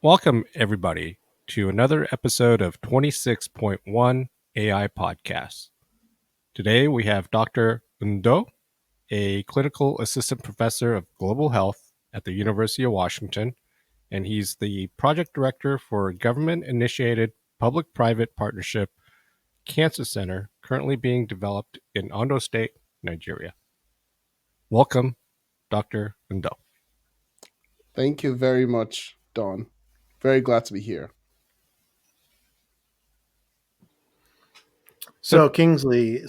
Welcome, everybody, to another episode of 26.1 AI Podcast. Today we have Dr. Ndoh, a clinical assistant professor of global health at the University of Washington, and he's the project director for government initiated public private partnership Cancer Center currently being developed in Ondo State, Nigeria. Welcome, Dr. Ndoh. Thank you very much, Don. Very glad to be here. So, Kingsley,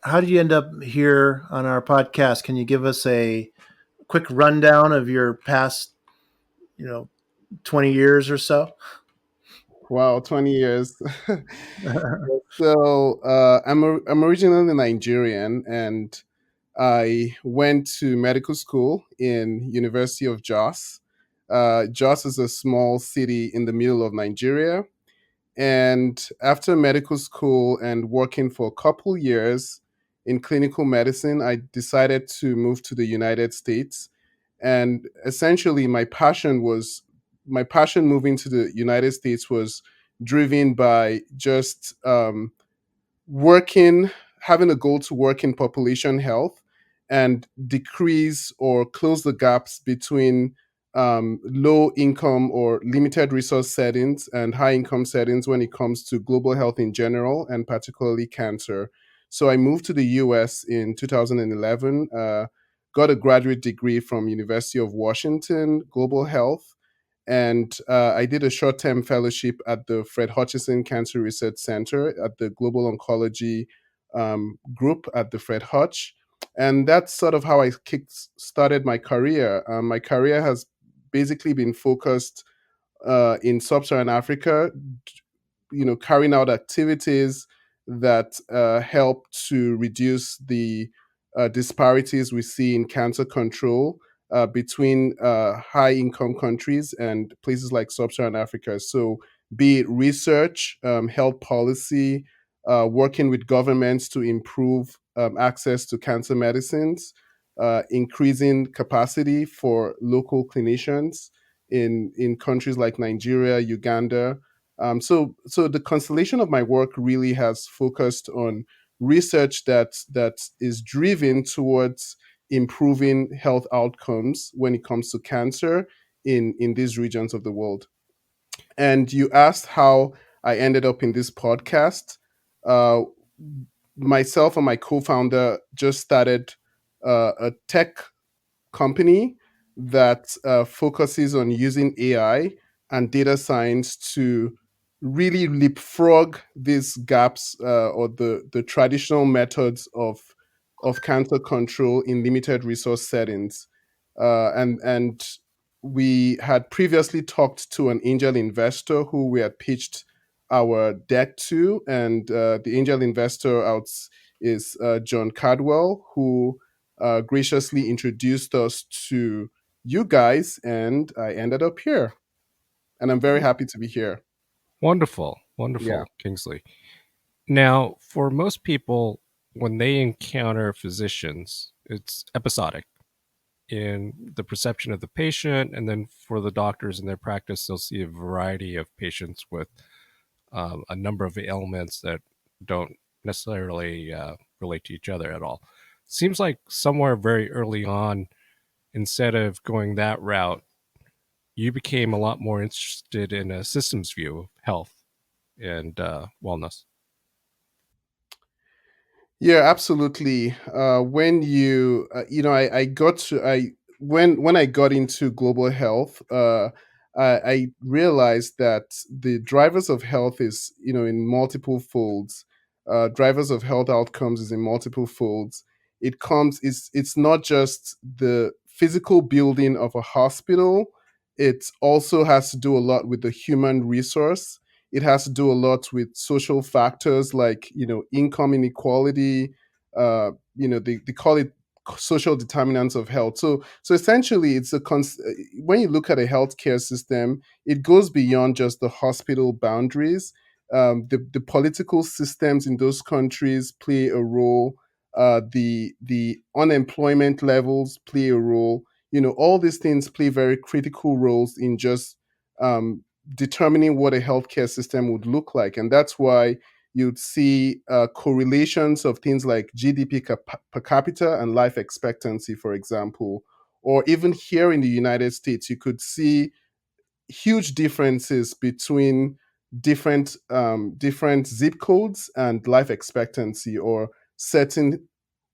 how did you end up here on our podcast? Can you give us a quick rundown of your past, 20 years or so? Wow, 20 years. I'm originally Nigerian, and I went to medical school in University of Jos. Jos is a small city in the middle of Nigeria. And after medical school and working for a couple years in clinical medicine, I decided to move to the United States. And essentially, my passion moving to the United States was driven by just working, having a goal to work in population health and decrease or close the gaps between low income or limited resource settings and high income settings when it comes to global health in general and particularly cancer. So I moved to the US in 2011, got a graduate degree from University of Washington, global health, and I did a short-term fellowship at the Fred Hutchinson Cancer Research Center at the Global Oncology group at the Fred Hutch, and that's sort of how I started my career. My career has basically been focused in sub-Saharan Africa, carrying out activities that help to reduce the disparities we see in cancer control between high income countries and places like sub-Saharan Africa. So, be it research, health policy, working with governments to improve access to cancer medicines, increasing capacity for local clinicians in countries like Nigeria, Uganda. So the constellation of my work really has focused on research that is driven towards improving health outcomes when it comes to cancer in these regions of the world. And you asked how I ended up in this podcast. Uh, Myself and my co-founder just started a tech company that focuses on using AI and data science to really leapfrog these gaps or the traditional methods of cancer control in limited resource settings. And we had previously talked to an angel investor who we had pitched our deck to, and the angel investor out is John Cardwell, who graciously introduced us to you guys, and I ended up here. And I'm very happy to be here. Wonderful, Yeah. wonderful, Kingsley. Now, for most people, when they encounter physicians, it's episodic in the perception of the patient, and then for the doctors in their practice, they'll see a variety of patients with a number of ailments that don't necessarily relate to each other at all. Seems like somewhere very early on, instead of going that route, you became a lot more interested in a systems view of health and wellness. Yeah, absolutely. When I got to I when I got into global health, I realized that the drivers of health is in multiple folds. Drivers of health outcomes is in multiple folds. It's not just the physical building of a hospital. It also has to do a lot with the human resource. It has to do a lot with social factors like income inequality. They call it social determinants of health. So essentially, when you look at a healthcare system, it goes beyond just the hospital boundaries. The political systems in those countries play a role. The unemployment levels play a role. All these things play very critical roles in just um, determining what a healthcare system would look like. And that's why you'd see correlations of things like GDP per capita and life expectancy, for example. Or even here in the United States, you could see huge differences between different zip codes and life expectancy or certain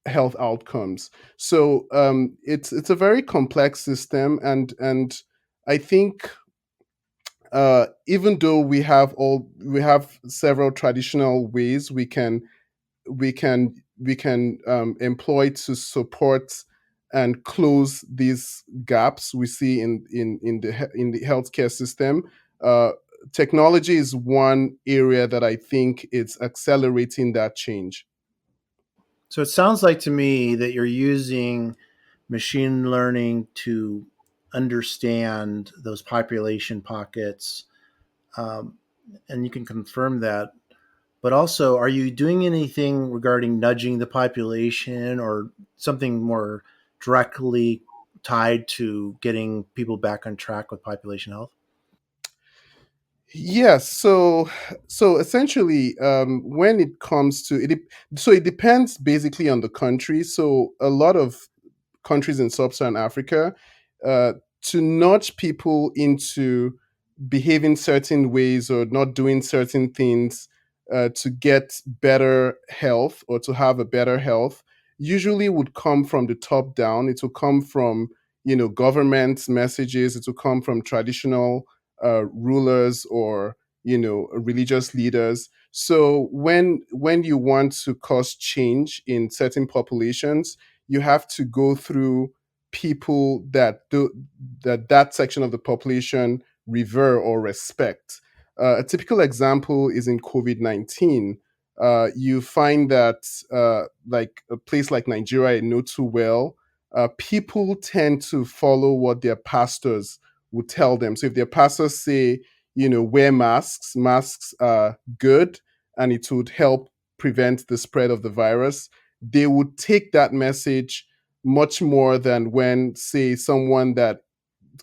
health outcomes. So it's a very complex system, and I think even though we have several traditional ways we can employ to support and close these gaps we see in the healthcare system. Uh, Technology is one area that I think it's accelerating that change. So it sounds like to me that you're using machine learning to understand those population pockets, um, and you can confirm that. But also, are you doing anything regarding nudging the population or something more directly tied to getting people back on track with population health? Yes, so essentially, when it comes to it, so it depends basically on the country. So a lot of countries in sub-Saharan Africa, uh, to nudge people into behaving certain ways or not doing certain things to get better health or to have a better health, usually would come from the top down. It will come from government messages. It will come from traditional rulers or religious leaders. So when you want to cause change in certain populations, you have to go through people that section of the population revere or respect. A typical example is in COVID-19. You find that, like a place like Nigeria, I know too well, people tend to follow what their pastors would tell them. So if their pastors say, wear masks, masks are good and it would help prevent the spread of the virus, they would take that message much more than when, say, someone that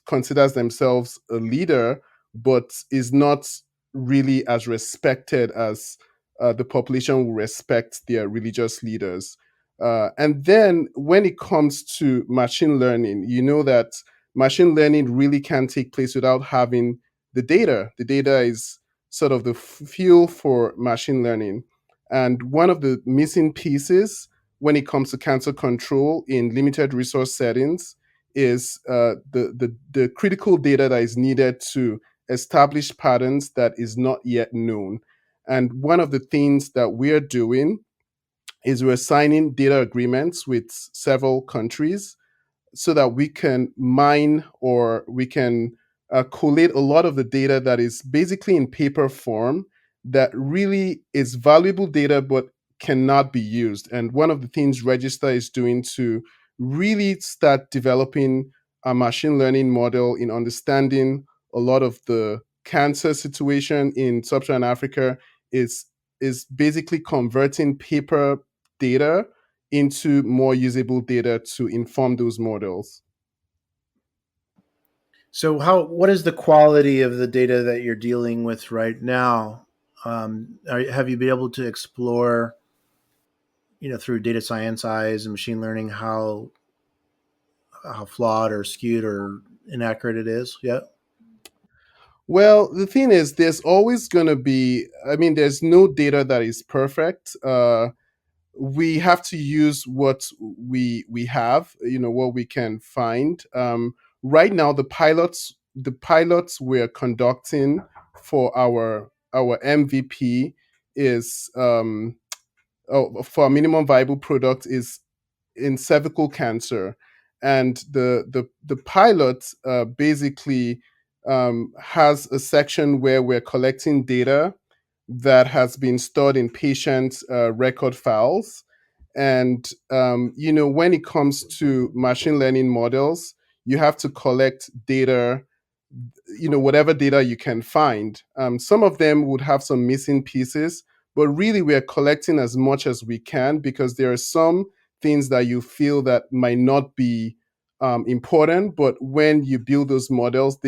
considers themselves a leader but is not really as respected as the population will respect their religious leaders. And then when it comes to machine learning, you know that machine learning really can't take place without having the data. The data is sort of the fuel for machine learning. And one of the missing pieces when it comes to cancer control in limited resource settings is the critical data that is needed to establish patterns that is not yet known. And one of the things that we're doing is we're signing data agreements with several countries so that we can mine or we can collate a lot of the data that is basically in paper form that really is valuable data but cannot be used. And one of the things Regista is doing to really start developing a machine learning model in understanding a lot of the cancer situation in sub-Saharan Africa is basically converting paper data into more usable data to inform those models. So, what is the quality of the data that you're dealing with right now? Have you been able to explore, through data science eyes and machine learning, how flawed or skewed or inaccurate it is yet? Well, the thing is, there's always going to be, I mean, there's no data that is perfect. We have to use what we have, what we can find. Right now, the pilots we're conducting for our MVP is for a minimum viable product is in cervical cancer, and the pilot basically has a section where we're collecting data that has been stored in patient record files. And when it comes to machine learning models, you have to collect data, whatever data you can find. Some of them would have some missing pieces, but really we are collecting as much as we can because there are some things that you feel that might not be important, but when you build those models,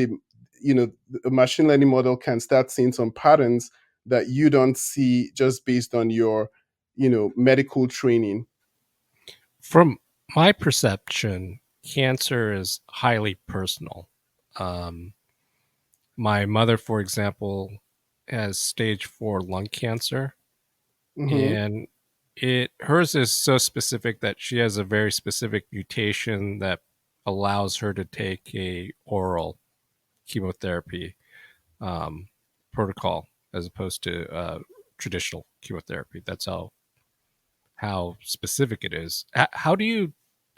a machine learning model can start seeing some patterns that you don't see just based on your medical training. From my perception, cancer is highly personal. Um, my mother, for example, has stage 4 lung cancer, Hmm. and it hers is so specific that she has a very specific mutation that allows her to take a oral chemotherapy um, protocol as opposed to traditional chemotherapy. That's how specific it is. How do you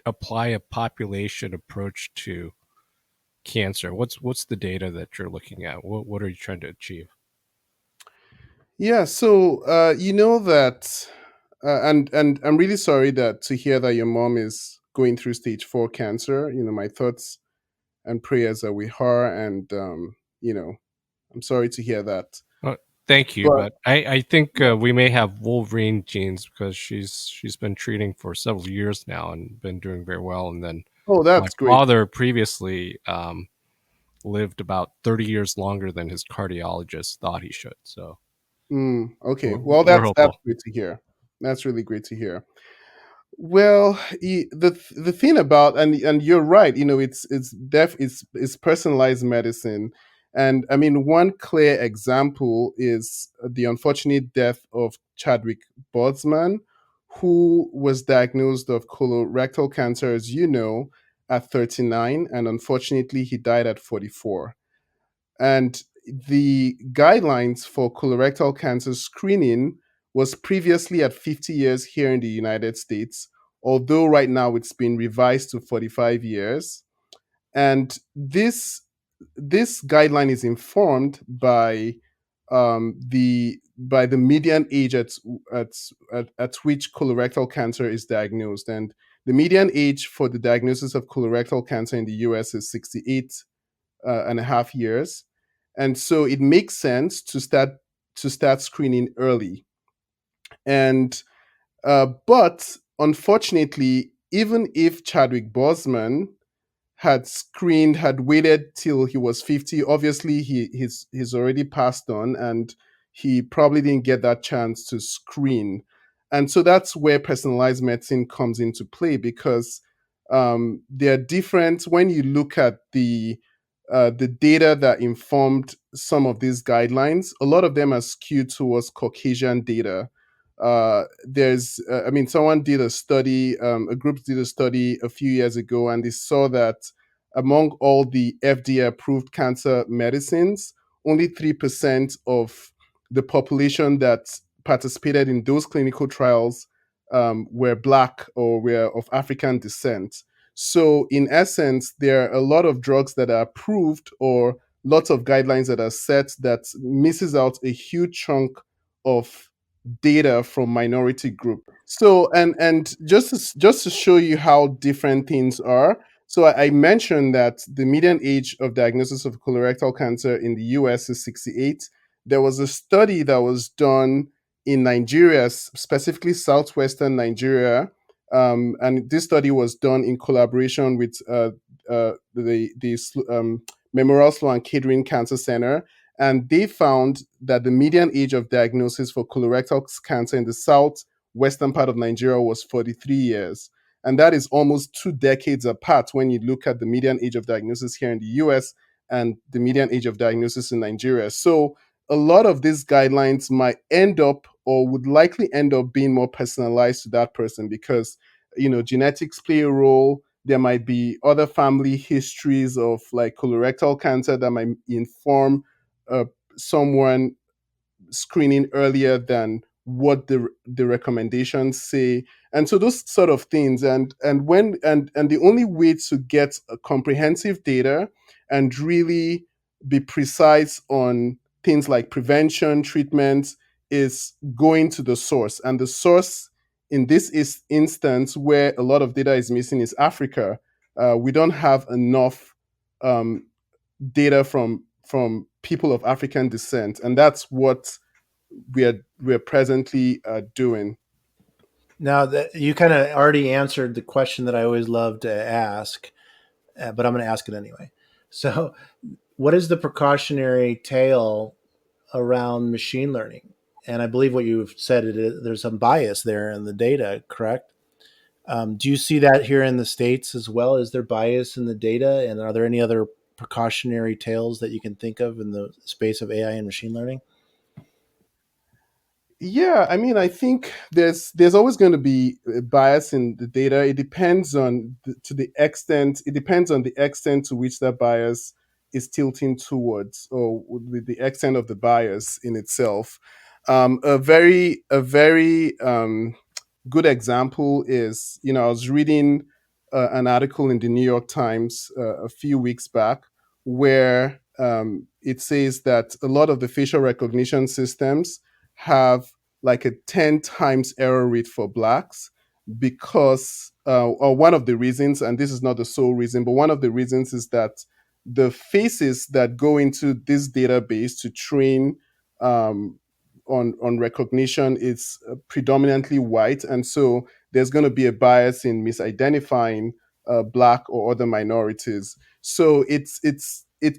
apply a population approach to cancer? What's the data that you're looking at? What are you trying to achieve? Yeah, so you know that, and I'm really sorry that to hear that your mom is going through stage 4 cancer. My thoughts and prayers are with her, and I'm sorry to hear that. Uh, Thank you, But but I think we may have Wolverine genes because she's been treating for several years now and been doing very well. And then oh, my that's great. father previously lived about 30 years longer than his cardiologist thought he should. So Okay, we're, well, we're that's hopeful. great to hear. That's really great to hear. Well, the thing about, and you're right. It's personalized medicine, and I mean one clear example is the unfortunate death of Chadwick Boseman, who was diagnosed of colorectal cancer, as you know, at 39, and unfortunately he died at 44. And the guidelines for colorectal cancer screening was previously at 50 years here in the United States, although right now it's been revised to 45 years. And this guideline is informed by the median age at, at which colorectal cancer is diagnosed. And the median age for the diagnosis of colorectal cancer in the US is 68 and a half years. And so it makes sense to start screening early. And but unfortunately, even if Chadwick Boseman had waited till he was 50, obviously he's already passed on, and he probably didn't get that chance to screen. And so that's where personalized medicine comes into play, because they're different. When you look at the data that informed some of these guidelines, a lot of them are skewed towards Caucasian data. I mean, someone did a study, a group did a study a few years ago, and they saw that among all the FDA approved cancer medicines, only 3% of the population that participated in those clinical trials were Black or were of African descent. So, in essence, there are a lot of drugs that are approved, or lots of guidelines that are set, that misses out a huge chunk of data from minority group. So, and just to show you how different things are. So I mentioned that the median age of diagnosis of colorectal cancer in the US is 68. There was a study that was done in Nigeria, specifically southwestern Nigeria, and this study was done in collaboration with the Memorial Sloan Kettering Cancer Center, and they found that the median age of diagnosis for colorectal cancer in the southwestern part of Nigeria was 43 years. And that is almost 2 decades apart when you look at the median age of diagnosis here in the US and the median age of diagnosis in Nigeria. So a lot of these guidelines might end up, or would likely end up, being more personalized to that person, because genetics play a role. There might be other family histories of like colorectal cancer that might inform uh, someone screening earlier than what the recommendations say. And so those sort of things, and the only way to get a comprehensive data and really be precise on things like prevention, treatment, is going to the source. And the source in this instance, where a lot of data is missing, is Africa. We don't have enough um, data from people of African descent, and that's what we're presently doing. Now that you kind of already answered the question that I always love to ask, but I'm going to ask it anyway. So, what is the precautionary tale around machine learning? And I believe what you've said, there's some bias there in the data, correct? Do you see that here in the States as well? Is there bias in the data? And are there any other precautionary tales that you can think of in the space of AI and machine learning? Yeah, I mean, I think there's always going to be a bias in the data. It depends on to the extent. It depends on the extent to which that bias is tilting towards, or the extent of the bias in itself. A very good example is, I was reading an article in the New York Times a few weeks back where it says that a lot of the facial recognition systems have like a 10 times error rate for blacks because, or one of the reasons, and this is not the sole reason, but one of the reasons is that the faces that go into this database to train um, on recognition is predominantly white, and so there's going to be a bias in misidentifying black or other minorities. So it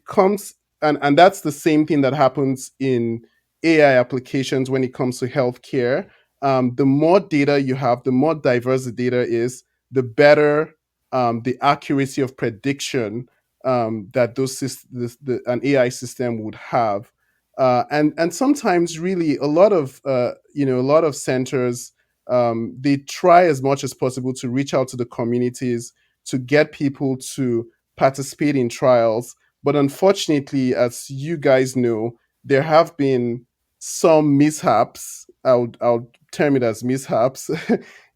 comes, and that's the same thing that happens in AI applications when it comes to healthcare. The more data you have, the more diverse the data is, the better the accuracy of prediction that an AI system would have. And sometimes, really, a lot of centers, they try as much as possible to reach out to the communities to get people to participate in trials. But unfortunately, as you guys know, there have been some mishaps. I'll term it as mishaps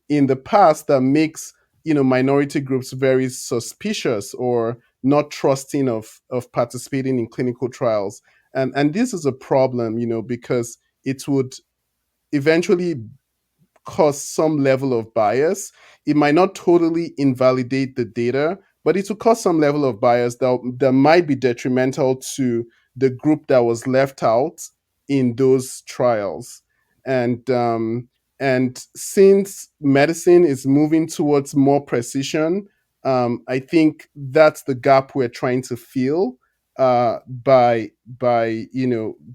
in the past that makes minority groups very suspicious or not trusting of participating in clinical trials. And this is a problem, because it would eventually cause some level of bias. It might not totally invalidate the data, but it will cause some level of bias that might be detrimental to the group that was left out in those trials. And and since medicine is moving towards more precision, I think that's the gap we're trying to fill by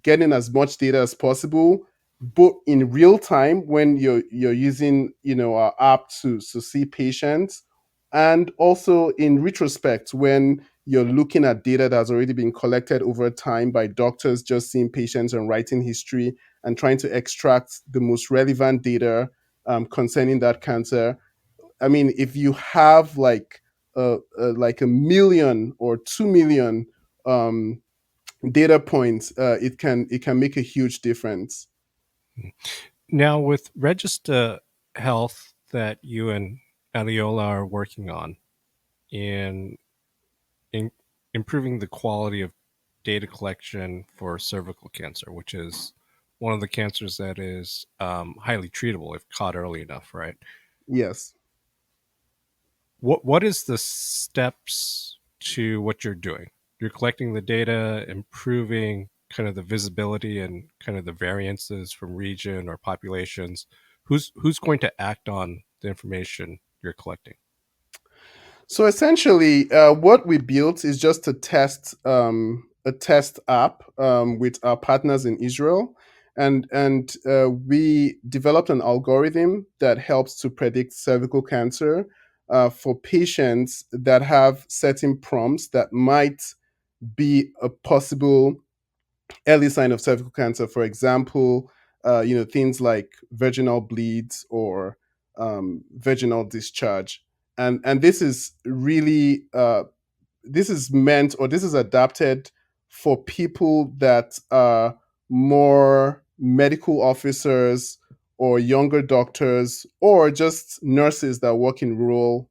getting as much data as possible, but in real time when you're using our app to see patients, and also in retrospect when you're looking at data that's already been collected over time by doctors just seeing patients and writing history and trying to extract the most relevant data concerning that cancer. I mean, if you have like a million or 2 million um, data points, it can make a huge difference. Now, with Regista Health that you and Aliola are working on in, in improving the quality of data collection for cervical cancer, which is one of the cancers that is highly treatable if caught early enough, right? Yes. What is the steps to what you're doing? You're collecting the data, improving kind of the visibility and kind of the variances from region or populations. Who's going to act on the information you're collecting? So essentially, what we built is just a test app with our partners in Israel, and we developed an algorithm that helps to predict cervical cancer for patients that have certain prompts that might be a possible early sign of cervical cancer. For example, things like vaginal bleeds or vaginal discharge, and this is meant, or this is adapted for people that are more medical officers or younger doctors or just nurses that work in rural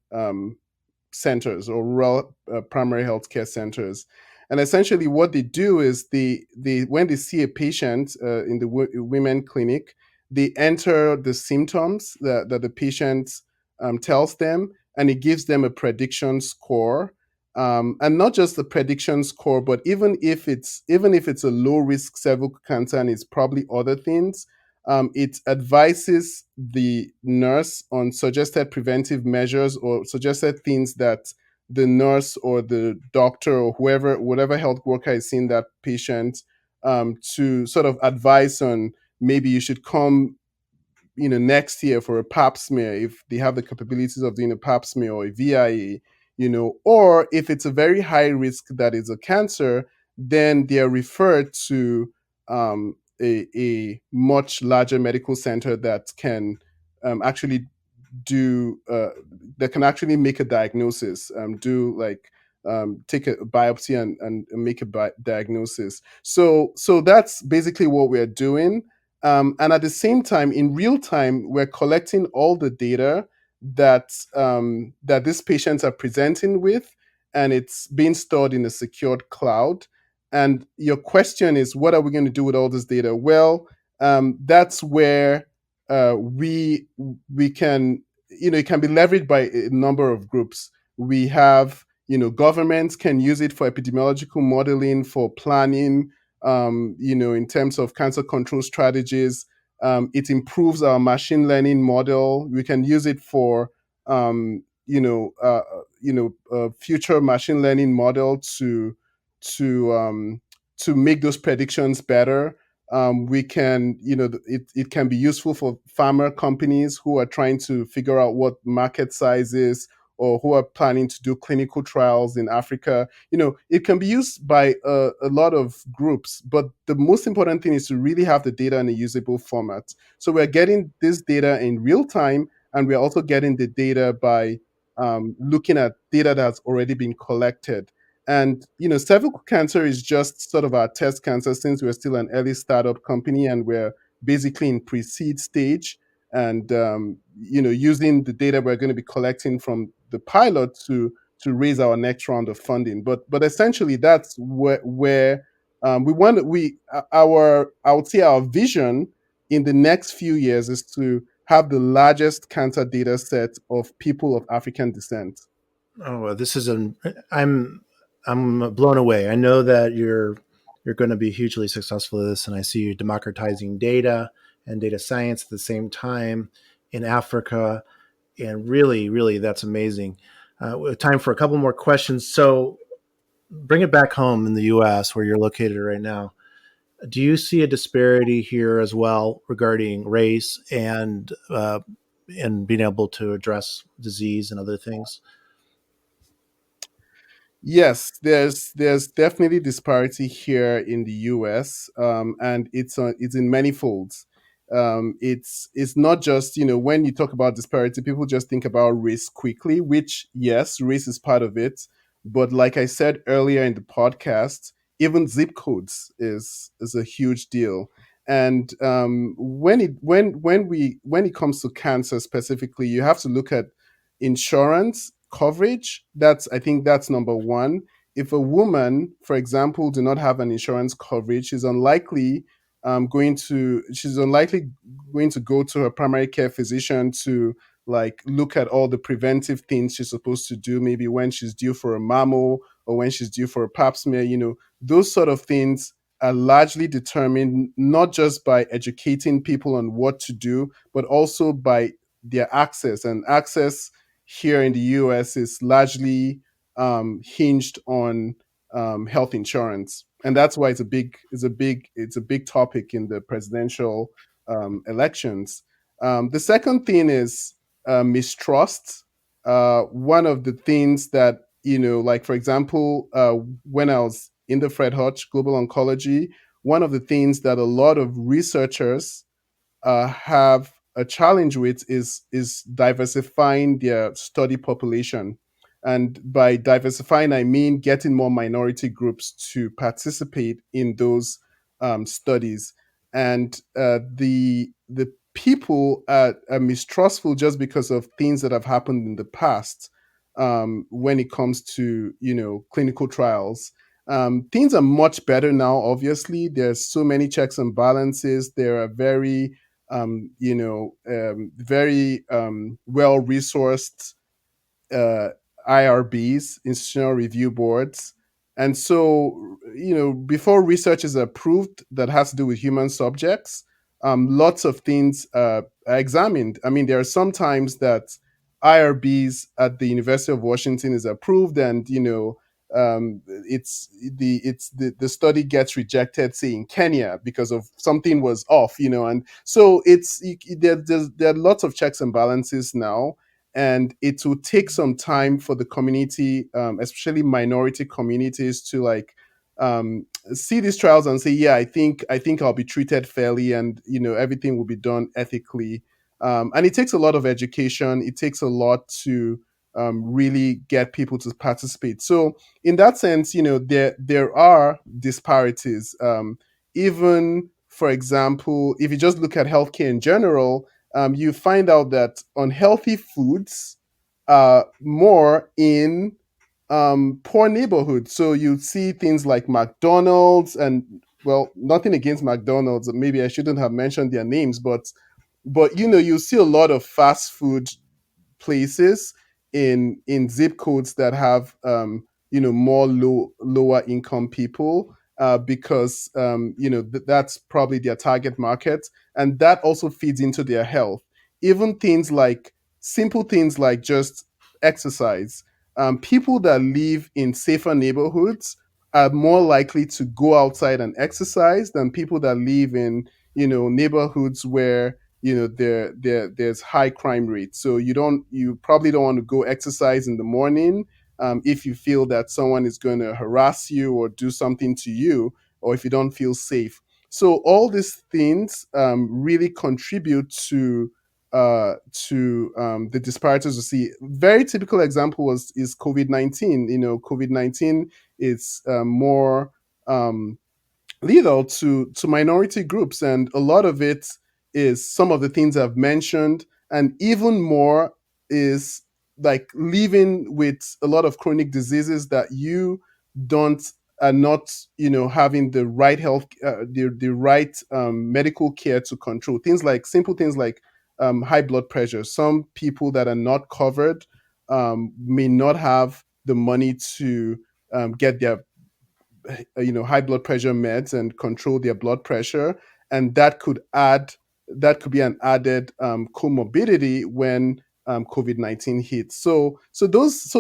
centers or rural primary health care centers. And essentially, what they do is they when they see a patient in the women clinic, they enter the symptoms that the patient tells them, and it gives them a prediction score. And not just the prediction score, but even if it's a low risk cervical cancer and it's probably other things, it advises the nurse on suggested preventive measures or suggested things that the nurse or the doctor or whatever health worker is seeing that patient, to sort of advise on maybe you should come, next year for a pap smear if they have the capabilities of doing a pap smear or a VIA, or if it's a very high risk that is a cancer, then they are referred to a much larger medical center that can actually do that can actually make a diagnosis, do like take a biopsy and make a diagnosis. So that's basically what we're doing. And at the same time, in real time, we're collecting all the data that these patients are presenting with, and it's being stored in a secured cloud. And your question is, what are we going to do with all this data? Well, that's where we can, it can be leveraged by a number of groups. We have, governments can use it for epidemiological modeling, for planning, in terms of cancer control strategies. It improves our machine learning model. We can use it for, future machine learning model to to make those predictions better. We can, it can be useful for pharma companies who are trying to figure out what market size is, or who are planning to do clinical trials in Africa. It can be used by a lot of groups, but the most important thing is to really have the data in a usable format. So we're getting this data in real time, and we're also getting the data by looking at data that's already been collected. And cervical cancer is just sort of our test cancer, since we're still an early startup company and we're basically in pre-seed stage. And using the data we're going to be collecting from the pilot to raise our next round of funding. But essentially, that's where we want we our I would say our vision in the next few years is to have the largest cancer data set of people of African descent. Oh, well, this is an I'm blown away. I know that you're going to be hugely successful at this, and I see you democratizing data and data science at the same time in Africa, and really, really, that's amazing. We have time for a couple more questions. So, bring it back home in the U.S. where you're located right now. Do you see a disparity here as well regarding race and being able to address disease and other things? Yes, there's definitely disparity here in the U.S., and it's in many folds. It's not just, when you talk about disparity, people just think about race quickly, which yes, race is part of it, but like I said earlier in the podcast, even zip codes is a huge deal. And when it comes to cancer specifically, you have to look at insurance coverage. I think that's number one. If a woman, for example, do not have an insurance coverage, she's unlikely going to go to her primary care physician to like look at all the preventive things she's supposed to do, maybe when she's due for a mammo or when she's due for a pap smear. Those sort of things are largely determined not just by educating people on what to do, but also by their access. And access here in the US is largely hinged on health insurance, and that's why it's a big topic in the presidential elections. The second thing is mistrust. One of the things that, like for example, when I was in the Fred Hutch Global Oncology, one of the things that a lot of researchers have a challenge with is diversifying their study population. And by diversifying, I mean getting more minority groups to participate in those studies. And the people are mistrustful just because of things that have happened in the past, when it comes to clinical trials. Things are much better now. Obviously, there's so many checks and balances. There are very well resourced uh, IRBs, institutional review boards. And so, before research is approved that has to do with human subjects, lots of things are examined. I mean, there are some times that IRBs at the University of Washington is approved, and the study gets rejected, say in Kenya, because of something was off, and so there are lots of checks and balances now, and it will take some time for the community, especially minority communities, to like see these trials and say, yeah, I think I'll be treated fairly, and everything will be done ethically. And it takes a lot of education. It takes a lot to really get people to participate. So in that sense, there are disparities. Even for example, if you just look at healthcare in general, you find out that unhealthy foods are more in poor neighborhoods. So you see things like McDonald's, and well, nothing against McDonald's. Maybe I shouldn't have mentioned their names, but you see a lot of fast food places in zip codes that have more lower income people, because that's probably their target market, and that also feeds into their health. Even things like simple things like just exercise. People that live in safer neighborhoods are more likely to go outside and exercise than people that live in neighborhoods where there's high crime rates. So you probably don't want to go exercise in the morning, if you feel that someone is going to harass you or do something to you, or if you don't feel safe. So all these things really contribute to the disparities we see. Very typical example is COVID-19. COVID-19 is more lethal to minority groups, and a lot of it is some of the things I've mentioned, and even more is like living with a lot of chronic diseases that you don't are not having the right health, the right medical care to control things, like simple things like high blood pressure. Some people that are not covered may not have the money to get their high blood pressure meds and control their blood pressure, and that could be an added comorbidity when COVID-19 hits. So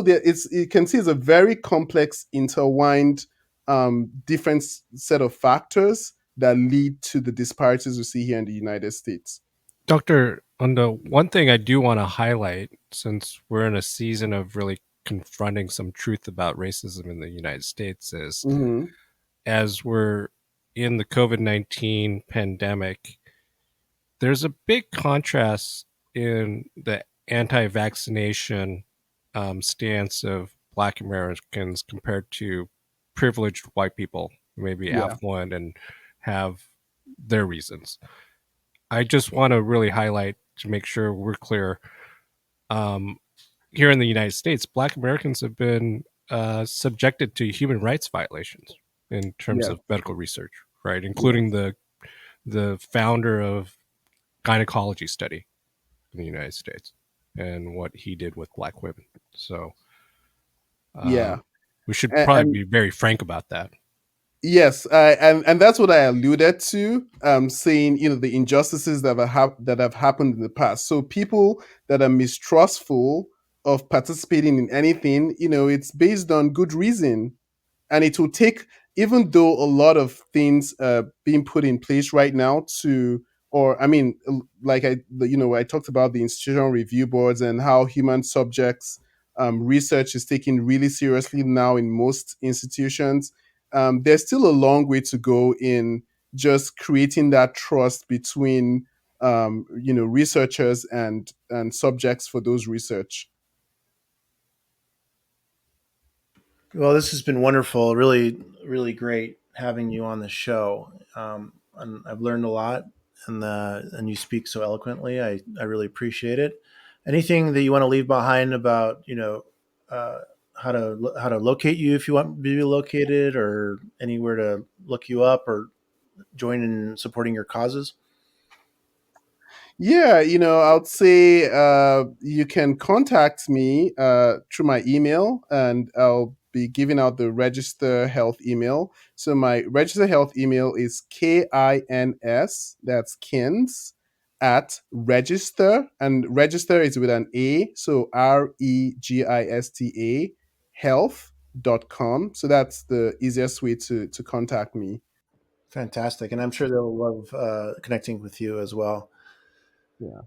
there, you can see it's a very complex, intertwined, different set of factors that lead to the disparities we see here in the United States. Dr. Ondo, one thing I do want to highlight, since we're in a season of really confronting some truth about racism in the United States, is Hmm. as we're in the COVID-19 pandemic, there's a big contrast in the anti vaccination stance of Black Americans compared to privileged white people who may be Yeah. affluent and have their reasons. I just want to really highlight to make sure we're clear. Um, Here in the United States, Black Americans have been subjected to human rights violations in terms Yeah. of medical research, right? Yeah. Including the founder of gynecology study in the United States and what he did with Black women. So Yeah. we should probably And be very frank about that. yes, and that's what I alluded to, saying the injustices that have happened in the past. So people that are mistrustful of participating in anything, it's based on good reason, and it will take, even though a lot of things being put in place right now to, or I mean, like I talked about the institutional review boards and how human subjects research is taken really seriously now in most institutions. There's still a long way to go in just creating that trust between researchers and subjects for those research. Well, this has been wonderful. Really, really great having you on the show. And I've learned a lot, and you speak so eloquently. I really appreciate it. Anything that you want to leave behind about uh, how to locate you if you want to be located, or anywhere to look you up or join in supporting your causes? Yeah, I would say you can contact me through my email, and I'll be giving out the Register Health email. So my Register Health email is KINS, that's KINS, at Regista, and Register is with an A, so Regista health.com. So that's the easiest way to contact me. Fantastic. And I'm sure they'll love connecting with you as well. Yeah.